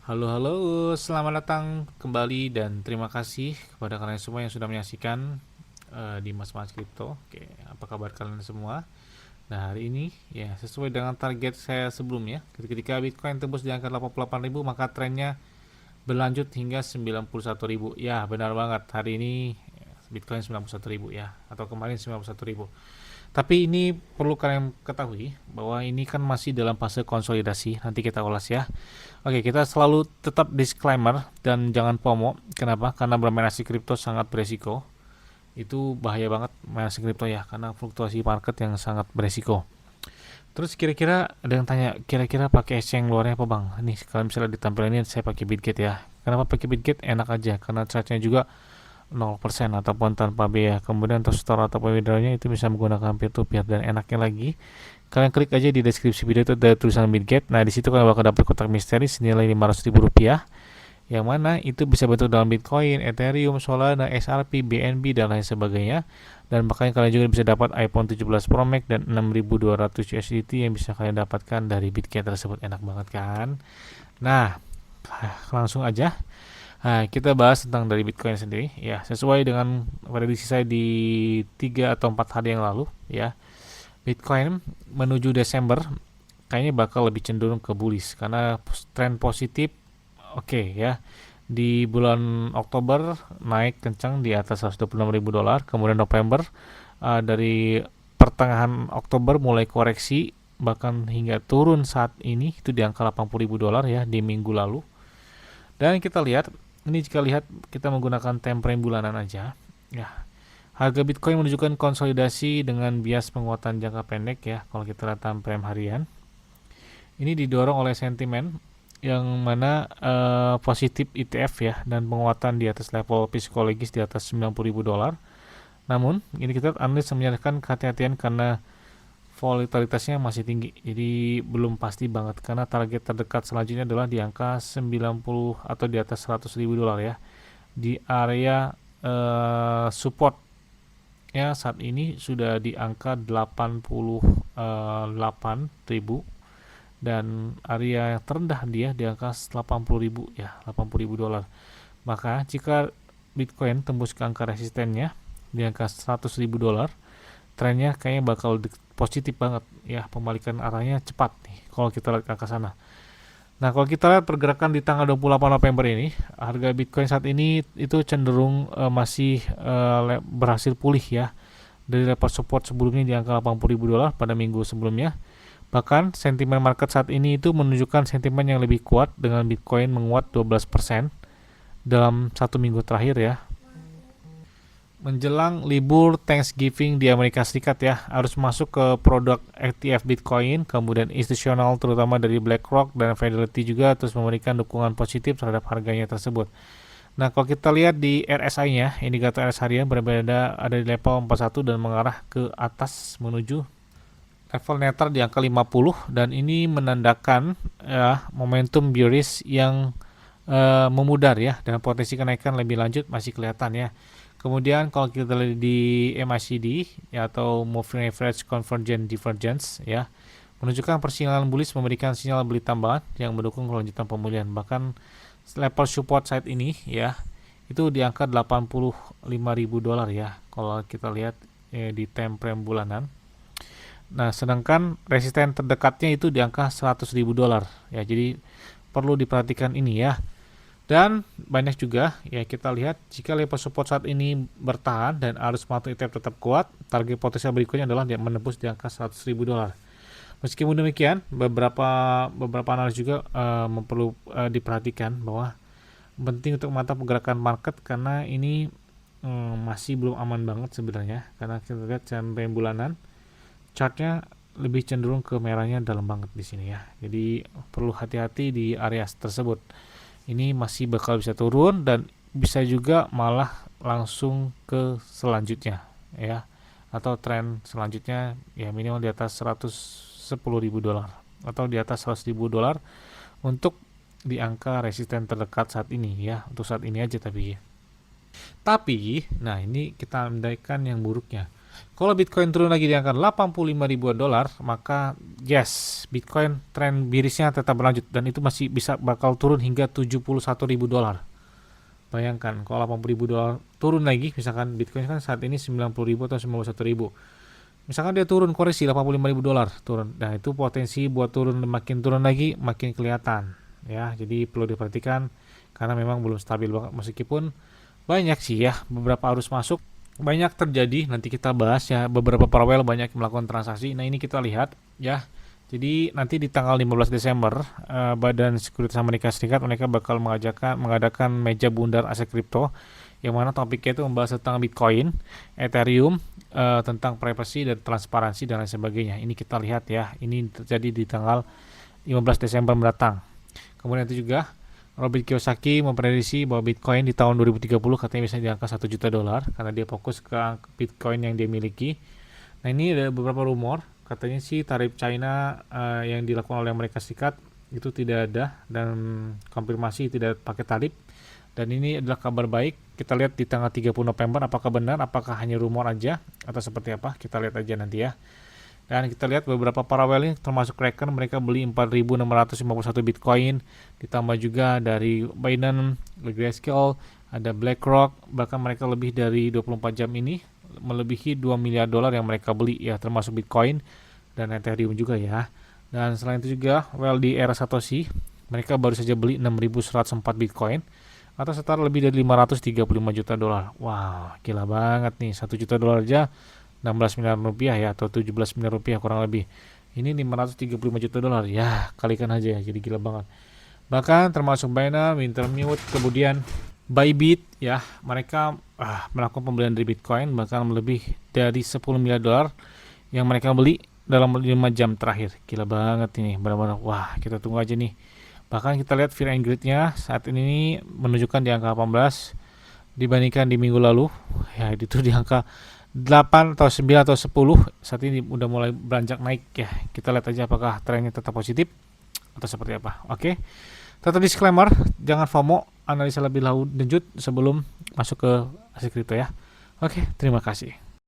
Halo, halo, selamat datang kembali dan terima kasih kepada kalian semua yang sudah menyaksikan di Mas Kripto. Oke, apa kabar kalian semua? Nah, hari ini ya sesuai dengan target saya sebelumnya, ketika Bitcoin tembus di angka 88.000 maka trennya berlanjut hingga 91.000. Ya, benar banget. Hari ini Bitcoin 91.000 ya, atau kemarin 91.000. Tapi ini perlu kalian ketahui bahwa ini kan masih dalam fase konsolidasi. Nanti kita ulas ya. Oke, kita selalu tetap disclaimer dan jangan FOMO. Kenapa? Karena bermain aset kripto sangat beresiko. Itu bahaya banget main aset kripto ya, karena fluktuasi market yang sangat beresiko. Terus kira-kira ada yang tanya, kira-kira pakai exchange luarnya apa bang? Nih, kalau misalnya ditampilkan ini saya pakai Bitget ya. Kenapa pakai Bitget? Enak aja, karena charge-nya juga 0% ataupun tanpa biaya. Kemudian untuk store ataupun withdrawnya itu bisa menggunakan peer to peer, dan enaknya lagi kalian klik aja di deskripsi video itu ada tulisan Bitget. Nah, di situ kalian bakal dapat kotak misteri senilai Rp500.000 yang mana itu bisa bentuk dalam Bitcoin, Ethereum, Solana, XRP, BNB dan lain sebagainya. Dan bahkan kalian juga bisa dapat iPhone 17 Pro Max dan 6.200 USDT yang bisa kalian dapatkan dari Bitget tersebut. Enak banget kan? Nah, langsung aja. Nah, kita bahas tentang dari Bitcoin sendiri ya, sesuai dengan prediksi saya di 3 atau 4 hari yang lalu ya. Bitcoin menuju Desember kayaknya bakal lebih cenderung ke bullish karena tren positif. Oke ya. Di bulan Oktober naik kencang di atas $126.000, kemudian November dari pertengahan Oktober mulai koreksi bahkan hingga turun saat ini itu di angka $80.000 ya di minggu lalu. Dan kita lihat ini, jika lihat kita menggunakan time frame bulanan aja ya, harga Bitcoin menunjukkan konsolidasi dengan bias penguatan jangka pendek ya. Kalau kita lihat time frame harian, ini didorong oleh sentimen yang mana positif ETF ya, dan penguatan di atas level psikologis di atas $90.000. Namun, ini kita analis menyatakan kehati-hatian karena volatilitasnya masih tinggi. Jadi belum pasti banget karena target terdekat selanjutnya adalah di angka 90 atau di atas $100.000 ya. Di area support ya saat ini sudah di angka 88.000, dan area yang terendah dia di angka 80.000 ya, $80.000. Maka jika Bitcoin tembus ke angka resistennya di angka $100.000, trennya kayaknya bakal positif banget ya, pembalikan arahnya cepat nih kalau kita lihat ke angka sana. Nah, kalau kita lihat pergerakan di tanggal 28 November ini, harga Bitcoin saat ini itu cenderung masih berhasil pulih ya dari level support sebelumnya di angka $80.000 pada minggu sebelumnya. Bahkan sentimen market saat ini itu menunjukkan sentimen yang lebih kuat dengan Bitcoin menguat 12% dalam satu minggu terakhir ya. Menjelang libur Thanksgiving di Amerika Serikat ya, harus masuk ke produk ETF Bitcoin, kemudian institusional terutama dari BlackRock dan Fidelity juga terus memberikan dukungan positif terhadap harganya tersebut. Nah, kalau kita lihat di RSI-nya, indikator RSI harian berbeda, ada di level 41 dan mengarah ke atas menuju level netral di angka 50, dan ini menandakan ya momentum bearish yang memudar ya, dengan potensi kenaikan lebih lanjut masih kelihatan ya. Kemudian kalau kita lihat di MACD ya, atau Moving Average Convergence Divergence ya, menunjukkan persignalan bullish memberikan sinyal beli tambahan yang mendukung kelanjutan pemulihan. Bahkan level support saat ini ya itu di angka $85.000 ya kalau kita lihat di time frame bulanan. Nah, sedangkan resisten terdekatnya itu di angka $100.000 ya. Jadi perlu diperhatikan ini ya. Dan banyak juga ya, kita lihat jika level support saat ini bertahan dan arus masuk ETF tetap kuat, target potensial berikutnya adalah dia menembus di angka $100.000. Meskipun demikian, beberapa analis juga perlu diperhatikan bahwa penting untuk mata pergerakan market karena ini masih belum aman banget sebenarnya, karena kita lihat sampai bulanan chartnya lebih cenderung ke merahnya dalam banget di sini ya. Jadi perlu hati-hati di area tersebut. Ini masih bakal bisa turun dan bisa juga malah langsung ke selanjutnya ya, atau tren selanjutnya ya minimal di atas $110.000 atau di atas $100.000 untuk di angka resisten terdekat saat ini ya, untuk saat ini aja. Tapi nah ini kita andaikan yang buruknya. Kalau Bitcoin turun lagi di angka 85 ribuan dolar, maka yes, Bitcoin tren bearishnya tetap berlanjut dan itu masih bisa bakal turun hingga 71 ribu dolar. Bayangkan kalau 80 ribu dolar turun lagi, misalkan Bitcoin kan saat ini 90 ribu atau 91 ribu. Misalkan dia turun koreksi 85 ribu dolar turun, nah itu potensi buat makin turun lagi makin kelihatan ya. Jadi perlu diperhatikan karena memang belum stabil banget meskipun banyak sih ya beberapa arus masuk banyak terjadi, nanti kita bahas ya, beberapa paralel banyak melakukan transaksi. Nah ini kita lihat ya, jadi nanti di tanggal 15 Desember Badan Sekuritas Amerika Serikat mereka bakal mengadakan meja bundar aset kripto yang mana topiknya itu membahas tentang Bitcoin, Ethereum, tentang privasi dan transparansi dan lain sebagainya. Ini kita lihat ya, ini terjadi di tanggal 15 Desember mendatang. Kemudian itu juga Robert Kiyosaki memprediksi bahwa Bitcoin di tahun 2030 katanya bisa di angka 1 juta dolar karena dia fokus ke Bitcoin yang dia miliki. Nah ini ada beberapa rumor, katanya sih tarif China yang dilakukan oleh Amerika Serikat itu tidak ada dan konfirmasi tidak pakai tarif. Dan ini adalah kabar baik. Kita lihat di tanggal 30 November apakah benar, apakah hanya rumor aja atau seperti apa. Kita lihat aja nanti ya. Dan kita lihat beberapa paralel ini termasuk Kraken, mereka beli 4.651 Bitcoin, ditambah juga dari Binance, Grayscale, ada BlackRock, bahkan mereka lebih dari 24 jam ini melebihi 2 miliar dolar yang mereka beli ya, termasuk Bitcoin dan Ethereum juga ya. Dan selain itu juga di era Satoshi, mereka baru saja beli 6.104 Bitcoin atau setara lebih dari 535 juta dolar. Wow, gila banget nih, 1 juta dolar aja 16 miliar rupiah ya, atau 17 miliar rupiah kurang lebih. Ini 535 juta dolar ya, kalikan aja ya, jadi gila banget. Bahkan termasuk Binance, Wintermute, kemudian Bybit ya, mereka melakukan pembelian dari Bitcoin bahkan lebih dari 10 miliar dolar yang mereka beli dalam 5 jam terakhir. Gila banget ini, benar-benar wah, kita tunggu aja nih. Bahkan kita lihat Fear and Greed-nya saat ini menunjukkan di angka 18 dibandingkan di minggu lalu ya, itu di angka 8 atau 9 atau 10. Saat ini udah mulai beranjak naik ya. Kita lihat aja apakah trennya tetap positif atau seperti apa. Oke. Tetap disclaimer, jangan FOMO, analisa lebih lanjut sebelum masuk ke aset kripto ya. Oke, terima kasih.